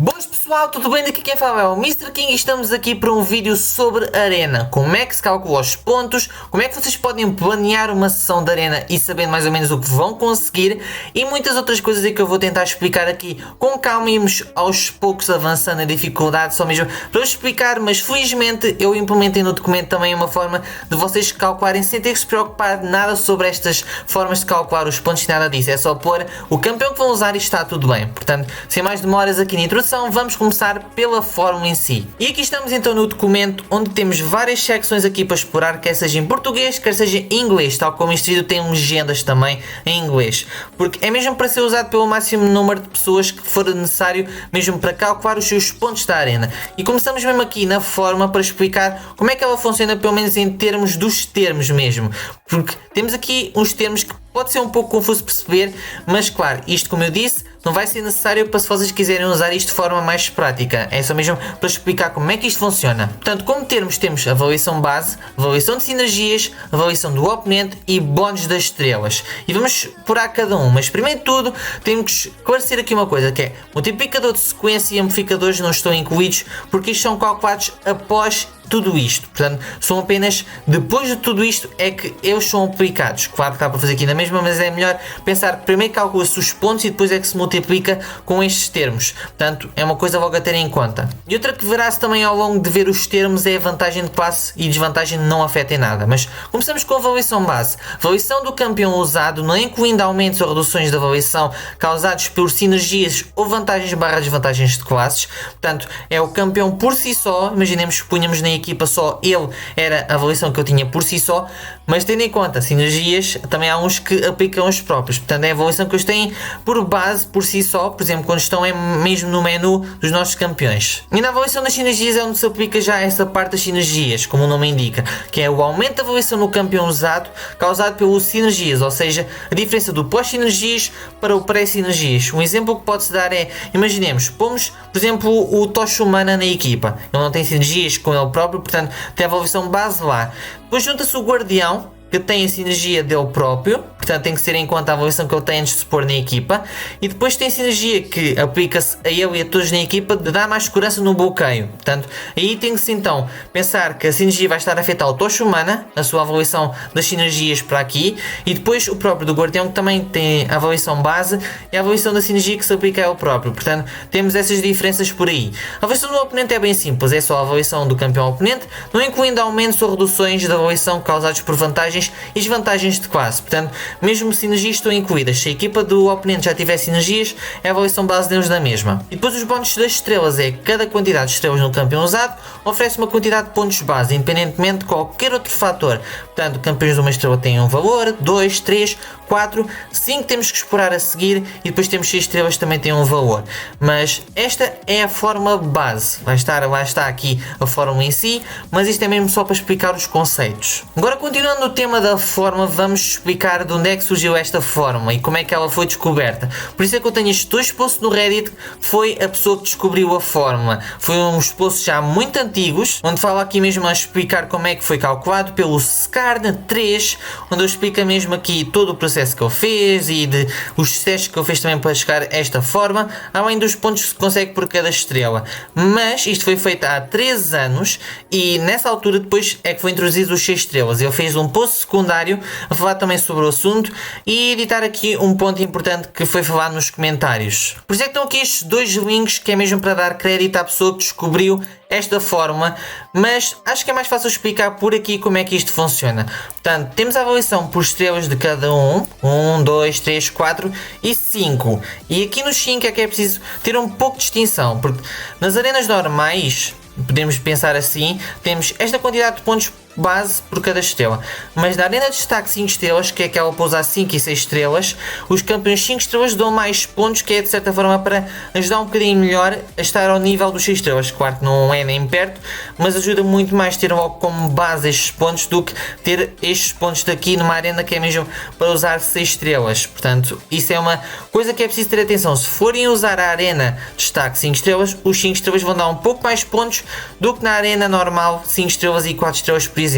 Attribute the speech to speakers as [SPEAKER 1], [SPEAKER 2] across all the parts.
[SPEAKER 1] Boas pessoal, tudo bem? Daqui quem fala é o Mr. King e estamos aqui para um vídeo sobre Arena. Como é que se calcula os pontos, como é que vocês podem planear uma sessão de Arena e sabendo mais ou menos o que vão conseguir e muitas outras coisas aí que eu vou tentar explicar aqui com calma e irmos aos poucos avançando a dificuldade, só mesmo para eu explicar, mas felizmente eu implementei no documento também uma forma de vocês calcularem sem ter que se preocupar nada sobre estas formas de calcular os pontos e nada disso. É só pôr o campeão que vão usar e está tudo bem. Portanto, sem mais demoras aqui na introdução, vamos começar pela fórmula em si. E aqui estamos então no documento onde temos várias secções aqui para explorar, quer seja em português, quer seja em inglês, tal como este vídeo tem legendas também em inglês. Porque é mesmo para ser usado pelo máximo número de pessoas que for necessário, mesmo para calcular os seus pontos da arena. E começamos mesmo aqui na forma para explicar como é que ela funciona, pelo menos em termos dos termos mesmo. Porque temos aqui uns termos que pode ser um pouco confuso perceber, mas claro, isto como eu disse, não vai ser necessário para se vocês quiserem usar isto de forma mais prática. É só mesmo para explicar como é que isto funciona. Portanto, como termos, temos avaliação base, avaliação de sinergias, avaliação do oponente e bónus das estrelas. E vamos por a cada um. Mas primeiro de tudo, temos que esclarecer aqui uma coisa, que é multiplicador de sequência e amplificadores não estão incluídos, porque isto são calculados após tudo isto, portanto, são apenas depois de tudo isto é que eles são aplicados. Claro que está para fazer aqui na mesma, mas é melhor pensar que primeiro calcula-se os pontos e depois é que se multiplica com estes termos. Portanto, é uma coisa logo a ter em conta. E outra que verá-se também ao longo de ver os termos é a vantagem de classe e desvantagem não afeta em nada. Mas começamos com a avaliação base. Avaliação do campeão usado, não incluindo aumentos ou reduções de avaliação causados por sinergias ou vantagens/desvantagens de classes. Portanto, é o campeão por si só. Imaginemos que punhamos na equipa só ele, era a avaliação que eu tinha por si só, mas tendo em conta sinergias, também há uns que aplicam os próprios, portanto é a avaliação que eles têm por base, por si só, por exemplo, quando estão mesmo no menu dos nossos campeões. E na avaliação das sinergias é onde se aplica já essa parte das sinergias, como o nome indica, que é o aumento da avaliação no campeão usado, causado pelas sinergias, ou seja, a diferença do pós-sinergias para o pré-sinergias. Um exemplo que pode-se dar é, imaginemos, pomos, por exemplo, o Tocha Humana na equipa, ele não tem sinergias com ele próprio, portanto tem a avaliação base lá. Depois junta-se o Guardião, que tem a sinergia dele próprio, portanto tem que ser em conta a avaliação que ele tem antes de se pôr na equipa, e depois tem a sinergia que aplica-se a ele e a todos na equipa de dar mais segurança no bloqueio. Portanto, aí tem que se então pensar que a sinergia vai estar a afetar o Tocha Humana, a sua avaliação das sinergias para aqui, e depois o próprio do Guardião que também tem a avaliação base e a avaliação da sinergia que se aplica a ele próprio. Portanto, temos essas diferenças por aí. A avaliação do oponente é bem simples, é só a avaliação do campeão oponente, não incluindo aumentos ou reduções da avaliação causados por vantagens e desvantagens de classe. Portanto, mesmo sinergias estão incluídas. Se a equipa do oponente já tiver sinergias, é a avaliação base deles da mesma. E depois os bónus das estrelas é que cada quantidade de estrelas no campeão usado oferece uma quantidade de pontos base, independentemente de qualquer outro fator. Portanto, campeões de uma estrela têm um valor, 2, 3, 4, 5 temos que explorar a seguir e depois temos 6 estrelas que também têm um valor. Mas esta é a forma base. Lá está aqui a fórmula em si, mas isto é mesmo só para explicar os conceitos. Agora, continuando no tema da forma, vamos explicar de onde é que surgiu esta forma e como é que ela foi descoberta. Por isso é que eu tenho estes dois posts no Reddit, que foi a pessoa que descobriu a fórmula. Foi uns posts já muito antigos, onde fala aqui mesmo a explicar como é que foi calculado pelo Scarna3, onde eu explico mesmo aqui todo o processo que ele fez e de os testes que ele fez também para chegar a esta forma, além dos pontos que se consegue por cada estrela. Mas isto foi feito há 3 anos e nessa altura depois é que foi introduzido os 6 estrelas. Ele fez um post secundário a falar também sobre o assunto e editar aqui um ponto importante que foi falado nos comentários. Por isso é que estão aqui estes dois links, que é mesmo para dar crédito à pessoa que descobriu esta forma, mas acho que é mais fácil explicar por aqui como é que isto funciona. Portanto, temos a avaliação por estrelas de cada um, 1, 2, 3, 4 e 5. E aqui nos 5 é que é preciso ter um pouco de distinção, porque nas arenas normais, podemos pensar assim, temos esta quantidade de pontos base por cada estrela, mas na arena de destaque 5 estrelas, que é aquela para usar 5 e 6 estrelas, os campeões 5 estrelas dão mais pontos, que é de certa forma para ajudar um bocadinho melhor a estar ao nível dos 6 estrelas. Claro que não é nem perto, mas ajuda muito mais ter logo como base estes pontos do que ter estes pontos daqui numa arena que é mesmo para usar 6 estrelas. Portanto, isso é uma coisa que é preciso ter atenção. Se forem usar a arena de destaque 5 estrelas, os 5 estrelas vão dar um pouco mais pontos do que na arena normal 5 estrelas e 4 estrelas, por exemplo.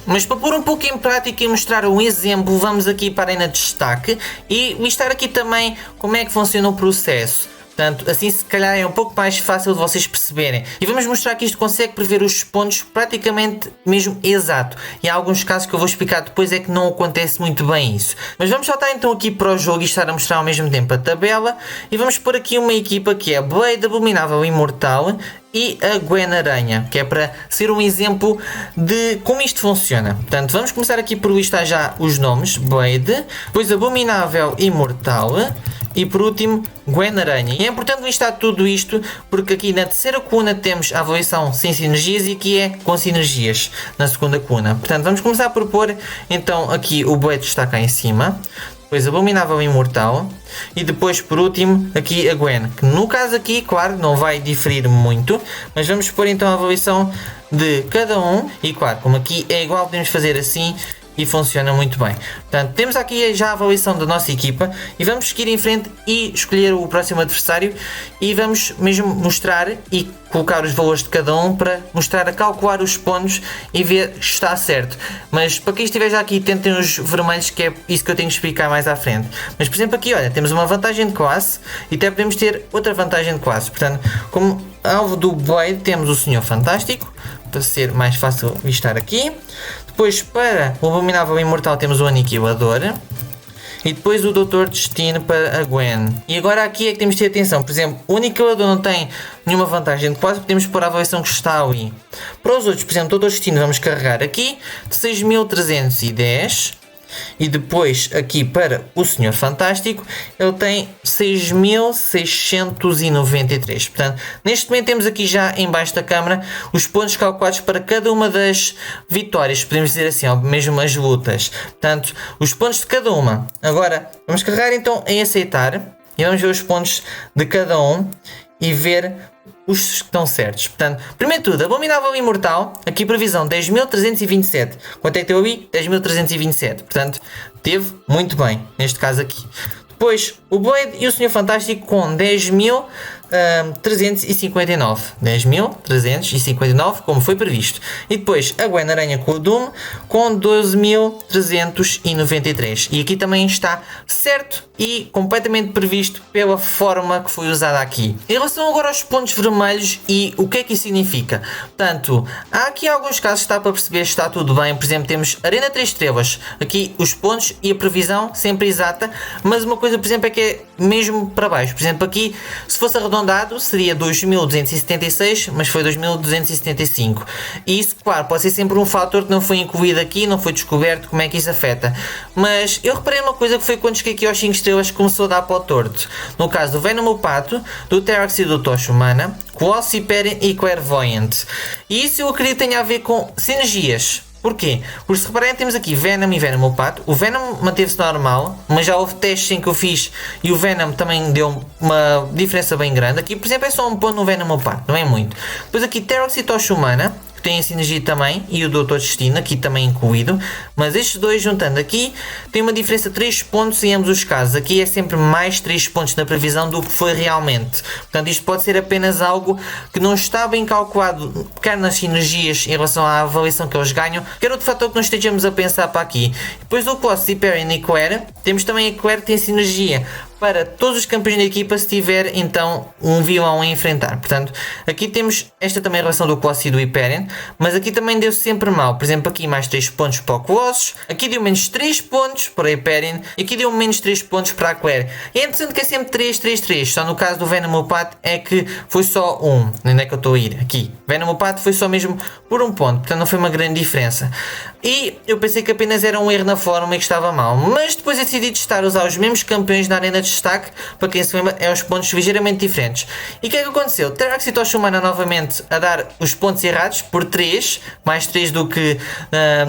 [SPEAKER 1] Mas para pôr um pouco em prática e mostrar um exemplo, vamos aqui para a arena de destaque e listar aqui também como é que funciona o processo. Portanto, assim se calhar é um pouco mais fácil de vocês perceberem. E vamos mostrar que isto consegue prever os pontos praticamente mesmo exato. E há alguns casos que eu vou explicar depois é que não acontece muito bem isso. Mas vamos saltar então aqui para o jogo e estar a mostrar ao mesmo tempo a tabela. E vamos pôr aqui uma equipa que é Blade, Abominável, Imortal e a Gwen Aranha, que é para ser um exemplo de como isto funciona. Portanto, vamos começar aqui por listar já os nomes. Blade, depois Abominável, Imortal e por último Gwen Aranha. E é importante listar tudo isto porque aqui na terceira coluna temos a avaliação sem sinergias e aqui é com sinergias na segunda coluna. Portanto, vamos começar por pôr então aqui o Blade está cá em cima, depois Abominável e Imortal e depois por último aqui a Gwen, que no caso aqui, claro, não vai diferir muito, mas vamos pôr então a avaliação de cada um e claro, como aqui é igual podemos fazer assim e funciona muito bem. Portanto, temos aqui já a avaliação da nossa equipa e vamos seguir em frente e escolher o próximo adversário e vamos mesmo mostrar e colocar os valores de cada um para mostrar a calcular os pontos e ver se está certo. Mas para quem estiver já aqui, tentem os vermelhos, que é isso que eu tenho que explicar mais à frente. Mas por exemplo aqui, olha, temos uma vantagem de classe e até podemos ter outra vantagem de classe. Portanto, como alvo do Blade temos o Senhor Fantástico, para ser mais fácil estar aqui. Depois para o Abominável Imortal temos o Aniquilador. E depois o Doutor Destino para a Gwen. E agora aqui é que temos de ter atenção. Por exemplo, o Aniquilador não tem nenhuma vantagem de classe, podemos pôr a avaliação que está ali. Para os outros, por exemplo, o Doutor Destino vamos carregar aqui de 6310. E depois aqui para o Senhor Fantástico ele tem 6693. Portanto, neste momento temos aqui já em baixo da câmara os pontos calculados para cada uma das vitórias, podemos dizer assim, ou mesmo as lutas. Portanto, os pontos de cada uma. Agora vamos carregar então em aceitar e vamos ver os pontos de cada um e ver os que estão certos. Portanto, primeiro de tudo, Abominável Imortal, aqui previsão 10.327. Quanto é que teve ali? 10.327. Portanto, teve muito bem, neste caso aqui. Depois, o Blade e o Senhor Fantástico com 10.359. 10.359, como foi previsto. E depois, a Gwen Aranha com o Doom com 12.393. E aqui também está certo e completamente previsto pela forma que foi usada aqui. Em relação agora aos pontos vermelhos e o que é que isso significa? Portanto, há aqui alguns casos que está para perceber se está tudo bem. Por exemplo, temos Arena 3 estrelas. Aqui os pontos e a previsão sempre exata. Mas uma coisa, por exemplo, é que é mesmo para baixo. Por exemplo, aqui, se fosse arredondado, seria 2.276, mas foi 2.275. E isso, claro, pode ser sempre um fator que não foi incluído aqui, não foi descoberto como é que isso afeta. Mas eu reparei uma coisa que foi quando cheguei aqui aos 5 estrelas que começou a dar para o torto. No caso do Venom o Pato, do T-Rex e do Tocha Humana, Colossus, Hyperion e Clairvoyant. E isso eu acredito que tenha a ver com sinergias. Porquê? Porque se repararem temos aqui Venom e Venom o Pato. O Venom manteve-se normal, mas já houve testes em que eu fiz e o Venom também deu uma diferença bem grande. Aqui, por exemplo, é só um ponto no Venom o Pato, não é muito. Depois aqui T-Rex e Tocha Humana, que tem a sinergia também, e o Doutor Destino, aqui também incluído. Mas estes dois juntando aqui, tem uma diferença de 3 pontos em ambos os casos. Aqui é sempre mais 3 pontos na previsão do que foi realmente. Portanto, isto pode ser apenas algo que não está bem calculado, quer nas sinergias em relação à avaliação que eles ganham, quer outro fator que nós estejamos a pensar para aqui. Depois do Colossus, Hyperion e Claire, temos também a Claire que tem sinergia para todos os campeões da equipa se tiver então um vilão a enfrentar. Portanto, aqui temos esta também a relação do Colossus e do Hyperion, mas aqui também deu sempre mal. Por exemplo, aqui mais 3 pontos para o Colossus, aqui deu menos 3 pontos para o Hyperion e aqui deu menos 3 pontos para a Claire. E é interessante que é sempre 3, 3, 3. Só no caso do Venom o Pato é que foi só 1. Onde é que eu estou a ir? Aqui. Venom o Pato foi só mesmo por 1 ponto, portanto não foi uma grande diferença. E eu pensei que apenas era um erro na forma e que estava mal, mas depois eu decidi testar usar os mesmos campeões na arena de destaque. Para quem se lembra, é os pontos ligeiramente diferentes. E o que é que aconteceu? T-Rex e Tocha Humana novamente a dar os pontos errados por 3, mais 3 do que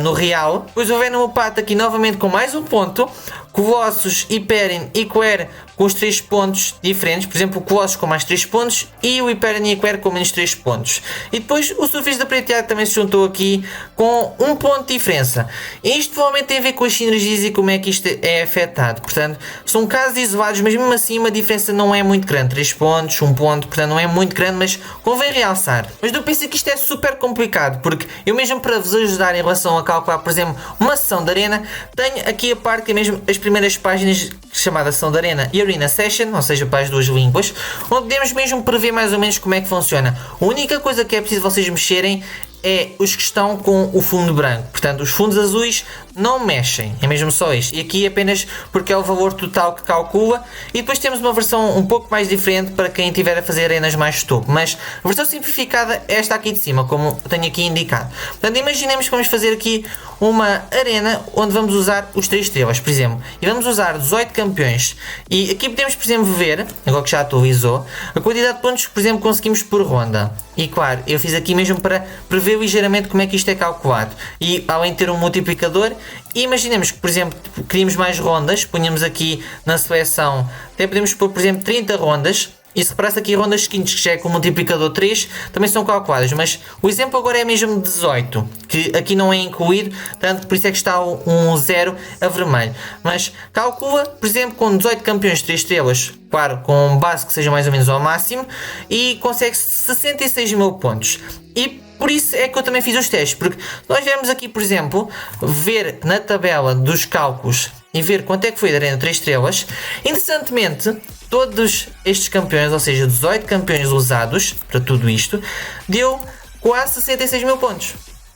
[SPEAKER 1] no real. Depois o Venom o Pato aqui novamente com mais um ponto. Colossus, Hyperion e Claire com os 3 pontos diferentes. Por exemplo, o Colossus com mais 3 pontos e o Hyperion e a Claire com menos 3 pontos. E depois o Surfista Prateado também se juntou aqui com 1 ponto de diferença. E isto provavelmente tem a ver com as sinergias e como é que isto é afetado. Portanto, são casos isolados, mas mesmo assim uma diferença não é muito grande. 3 pontos, 1 ponto, portanto não é muito grande, mas convém realçar. Mas eu pensei que isto é super complicado, porque eu mesmo para vos ajudar em relação a calcular, por exemplo, uma sessão de arena, tenho aqui a parte que é mesmo as primeiras páginas chamadas são da Arena e Arena Session, ou seja, para as duas línguas, onde podemos mesmo prever mais ou menos como é que funciona. A única coisa que é preciso vocês mexerem é os que estão com o fundo branco, portanto os fundos azuis não mexem, é mesmo só isto, e aqui apenas porque é o valor total que calcula, e depois temos uma versão um pouco mais diferente para quem estiver a fazer arenas mais topo, mas a versão simplificada é esta aqui de cima, como tenho aqui indicado. Portanto, imaginemos que vamos fazer aqui uma arena onde vamos usar os 3 estrelas, por exemplo, e vamos usar 18 campeões, e aqui podemos, por exemplo, ver, agora que já atualizou, a quantidade de pontos que, por exemplo, conseguimos por ronda, e claro, eu fiz aqui mesmo para prever ligeiramente como é que isto é calculado, e além de ter um multiplicador, imaginemos que, por exemplo, queríamos mais rondas, punhamos aqui na seleção, até podemos pôr, por exemplo, 30 rondas, e se reparasse aqui rondas seguintes que já é com o multiplicador 3, também são calculadas, mas o exemplo agora é mesmo 18, que aqui não é incluído, tanto por isso é que está um 0 a vermelho. Mas calcula, por exemplo, com 18 campeões de 3 estrelas, claro, com base que seja mais ou menos ao máximo, e consegue 66 mil pontos. E por isso é que eu também fiz os testes, porque nós vemos aqui, por exemplo, ver na tabela dos cálculos e ver quanto é que foi da Arena 3 estrelas, interessantemente, todos estes campeões, ou seja, 18 campeões usados para tudo isto, deu quase 66 mil pontos.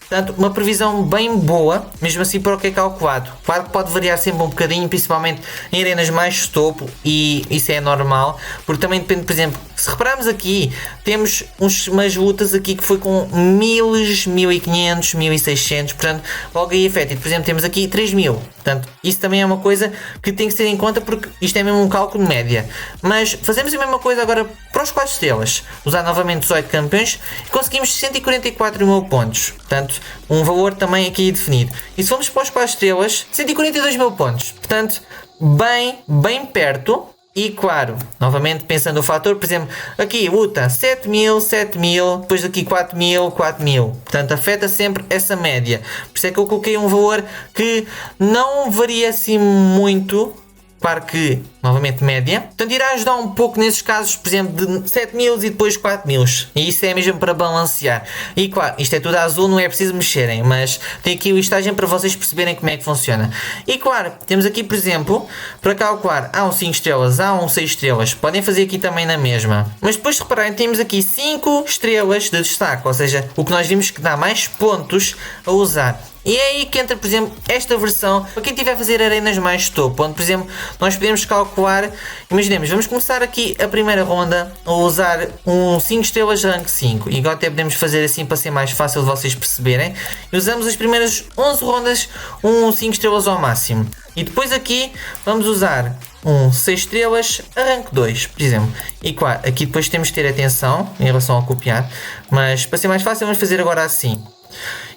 [SPEAKER 1] Portanto, uma previsão bem boa, mesmo assim para o que é calculado. Claro que pode variar sempre um bocadinho, principalmente em arenas mais topo, e isso é normal, porque também depende, por exemplo, se repararmos aqui, temos umas lutas aqui que foi com 1000, 1500, 1600, portanto, logo aí afeta. Por exemplo, temos aqui 3000, portanto, isso também é uma coisa que tem que ser em conta, porque isto é mesmo um cálculo de média. Mas fazemos a mesma coisa agora para os 4 estrelas, usar novamente 18 campeões e conseguimos 144 mil pontos, portanto, um valor também aqui definido. E se formos para os 4 estrelas, 142 mil pontos, portanto, bem perto. E claro, novamente pensando o fator, por exemplo, aqui luta 7000, 7000, depois aqui 4000, 4000. Portanto, afeta sempre essa média. Por isso é que eu coloquei um valor que não varia assim muito. Claro que, novamente, média. Portanto, irá ajudar um pouco nesses casos, por exemplo, de 7000 e depois 4000. E isso é mesmo para balancear. E claro, isto é tudo azul, não é preciso mexerem, mas tem aqui a listagem para vocês perceberem como é que funciona. E claro, temos aqui, por exemplo, para calcular, há um 5 estrelas, há um 6 estrelas. Podem fazer aqui também na mesma. Mas depois, de repararem, temos aqui 5 estrelas de destaque, ou seja, o que nós vimos que dá mais pontos a usar. E é aí que entra, por exemplo, esta versão para quem estiver a fazer arenas mais topo, onde, por exemplo, nós podemos calcular, imaginemos, vamos começar aqui a primeira ronda a usar um 5 estrelas rank 5, e agora até podemos fazer assim para ser mais fácil de vocês perceberem, e usamos as primeiras 11 rondas um 5 estrelas ao máximo, e depois aqui vamos usar um 6 estrelas a rank 2, por exemplo. E claro, aqui depois temos de ter atenção em relação ao copiar, mas para ser mais fácil vamos fazer agora assim.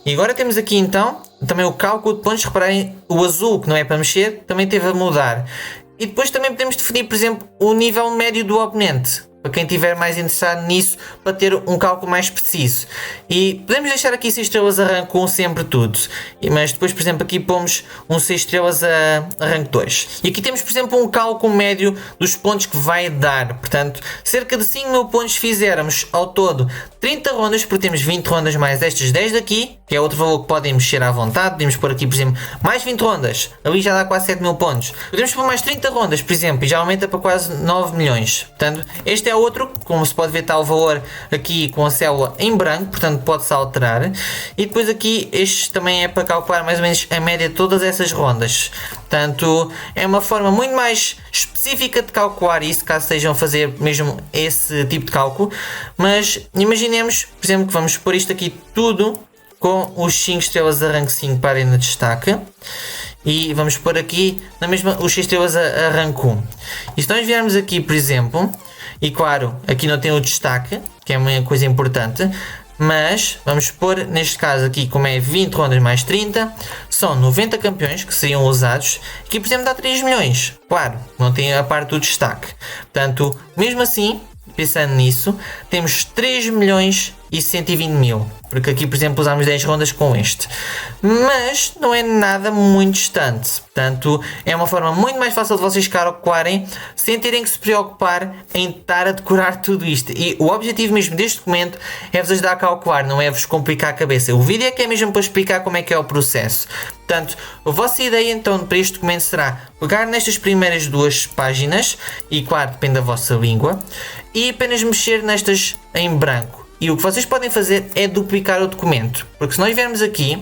[SPEAKER 1] E agora temos aqui então também o cálculo de pontos. Reparem, o azul que não é para mexer também teve a mudar. E depois também podemos definir, por exemplo, o nível médio do oponente, para quem estiver mais interessado nisso, para ter um cálculo mais preciso. E podemos deixar aqui 6 estrelas a rank 1 sempre tudo, mas depois, por exemplo, aqui pomos um 6 estrelas a rank 2. E aqui temos, por exemplo, um cálculo médio dos pontos que vai dar. Portanto, cerca de 5 mil pontos fizermos ao todo 30 rondas, porque temos 20 rondas mais estas 10 daqui, que é outro valor que podem mexer à vontade. Podemos pôr aqui, por exemplo, mais 20 rondas, ali já dá quase 7 mil pontos. Podemos pôr mais 30 rondas, por exemplo, e já aumenta para quase 9 milhões. Portanto, este é outro, como se pode ver, está o valor aqui com a célula em branco, portanto pode-se alterar. E depois aqui, este também é para calcular mais ou menos a média de todas essas rondas. Portanto, é uma forma muito mais específica de calcular isso, caso estejam a fazer mesmo esse tipo de cálculo. Mas imaginemos, por exemplo, que vamos pôr isto aqui tudo com os 5 estrelas da rank 5 para a arena de destaque. E vamos pôr aqui na mesma os 6 estrelas a rank 1. E se nós viermos aqui, por exemplo, e claro, aqui não tem o destaque, que é uma coisa importante, mas vamos pôr, neste caso aqui, como é 20 rondas mais 30, são 90 campeões que seriam usados, aqui por exemplo dá 3 milhões, claro, não tem a parte do destaque. Portanto, mesmo assim, pensando nisso, temos 3 milhões e 120 mil, porque aqui por exemplo usamos 10 rondas com este, mas não é nada muito distante. Portanto, é uma forma muito mais fácil de vocês calcularem sem terem que se preocupar em estar a decorar tudo isto. E o objetivo mesmo deste documento é vos ajudar a calcular, não é vos complicar a cabeça. O vídeo é que é mesmo para explicar como é que é o processo. Portanto, a vossa ideia então para este documento será pegar nestas primeiras duas páginas, e claro, depende da vossa língua, e apenas mexer nestas em branco. E o que vocês podem fazer é duplicar o documento, porque se nós viermos aqui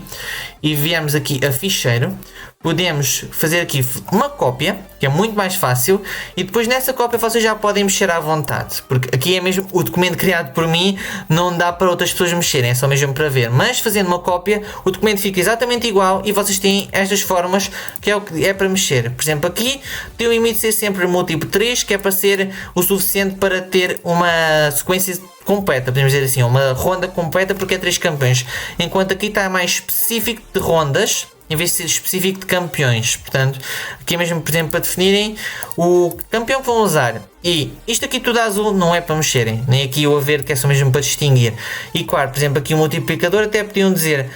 [SPEAKER 1] e viermos aqui a ficheiro, podemos fazer aqui uma cópia, que é muito mais fácil, e depois nessa cópia vocês já podem mexer à vontade, porque aqui é mesmo o documento criado por mim, não dá para outras pessoas mexerem, é só mesmo para ver, mas fazendo uma cópia o documento fica exatamente igual e vocês têm estas formas que é o que é para mexer. Por exemplo, aqui tem o limite de ser sempre múltiplo 3, que é para ser o suficiente para ter uma sequência completa, podemos dizer assim, uma ronda completa, porque é 3 campeões, enquanto aqui está mais específico de rondas em vez de ser específico de campeões. Portanto, aqui mesmo, por exemplo, para definirem o campeão que vão usar. E isto aqui tudo azul não é para mexerem, nem aqui o a ver, que é só mesmo para distinguir. E claro, por exemplo, aqui o multiplicador até podiam dizer,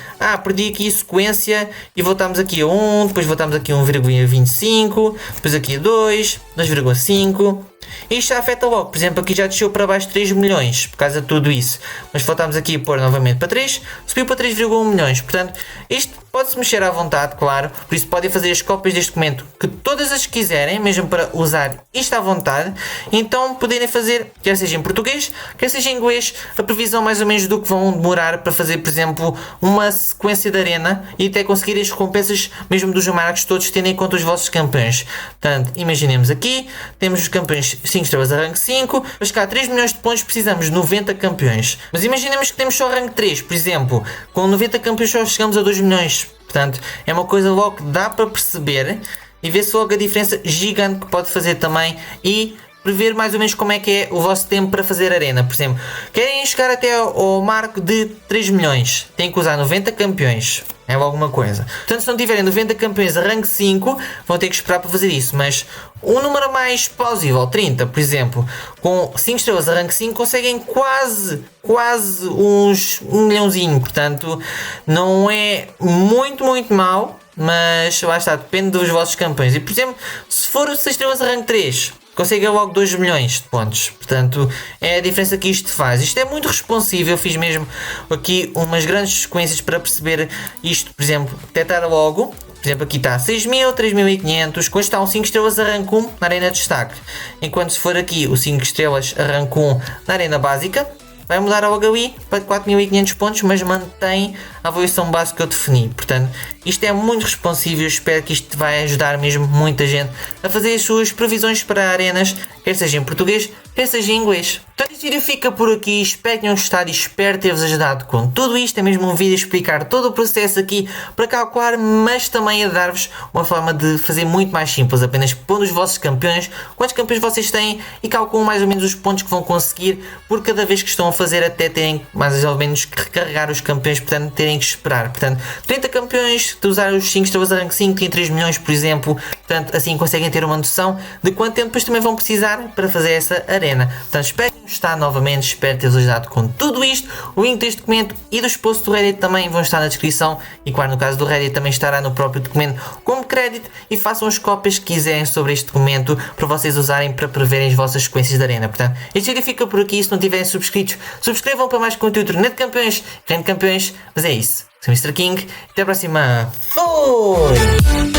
[SPEAKER 1] perdi aqui a sequência e voltamos aqui a 1, depois voltamos aqui a 1,25, depois aqui a 2, 2,5. Isto já afeta logo, por exemplo, aqui já desceu para baixo 3 milhões por causa de tudo isso. Mas voltamos aqui a pôr novamente para 3, subiu para 3,1 milhões. Portanto, isto pode-se mexer à vontade, claro. Por isso podem fazer as cópias deste documento que todas as quiserem, mesmo para usar isto à vontade. Então poderem fazer, quer seja em português, quer seja em inglês, a previsão mais ou menos do que vão demorar para fazer, por exemplo, uma sequência de arena e até conseguir as recompensas mesmo dos marcos todos, tendo em conta os vossos campeões. Portanto, imaginemos aqui, temos os campeões 5 estrelas a rank 5, para chegar a 3 milhões de pontos precisamos de 90 campeões. Mas imaginemos que temos só rank 3, por exemplo, com 90 campeões só chegamos a 2 milhões. Portanto, é uma coisa logo que dá para perceber e ver-se logo a diferença gigante que pode fazer também e prever mais ou menos como é que é o vosso tempo para fazer arena. Por exemplo, querem chegar até ao marco de 3 milhões, têm que usar 90 campeões. É alguma coisa. Portanto, se não tiverem 90 campeões a rank 5, vão ter que esperar para fazer isso. Mas um número mais plausível, 30, por exemplo, com 5 estrelas a rank 5, conseguem quase uns 1 milhãozinho. Portanto, não é muito mau, mas lá está, depende dos vossos campeões. E, por exemplo, se for 6 estrelas a rank 3, consegue logo 2 milhões de pontos. Portanto, é a diferença que isto faz. Isto é muito responsivo. Eu fiz mesmo aqui umas grandes sequências para perceber isto. Por exemplo, detectar logo. Por exemplo, aqui está 6.000, 3.500. Com este está um 5 estrelas a rank 1 na arena de destaque. Enquanto se for aqui o 5 estrelas a rank 1 na arena básica, vai mudar logo ali para 4.500 pontos, mas mantém a avaliação base que eu defini. Portanto, isto é muito responsivo e eu espero que isto vai ajudar mesmo muita gente a fazer as suas previsões para arenas, quer seja em português, quer seja em inglês. Portanto, este vídeo fica por aqui, espero que tenham gostado e espero ter-vos ajudado com tudo isto. É mesmo um vídeo a explicar todo o processo aqui para calcular, mas também a dar-vos uma forma de fazer muito mais simples, apenas pondo os vossos campeões, quantos campeões vocês têm e calculam mais ou menos os pontos que vão conseguir por cada vez que estão a fazer, até terem mais ou menos que recarregar os campeões, portanto terem que esperar. Portanto, 30 campeões, de usar os 5 estrelas a rank 5, tem 3 milhões, por exemplo. Portanto, assim conseguem ter uma noção de quanto tempo depois também vão precisar para fazer essa arena. Portanto, espero que está novamente, espero ter-vos ajudado com tudo isto. O link deste documento e dos posts do Reddit também vão estar na descrição e claro, no caso do Reddit também estará no próprio documento como crédito, e façam as cópias que quiserem sobre este documento para vocês usarem para preverem as vossas sequências de arena. Portanto, este vídeo fica por aqui. Se não tiverem subscritos, subscrevam para mais conteúdo Net Campeões, Reino de Campeões. Mas é isso, sou o Mr. King, até a próxima. Fui!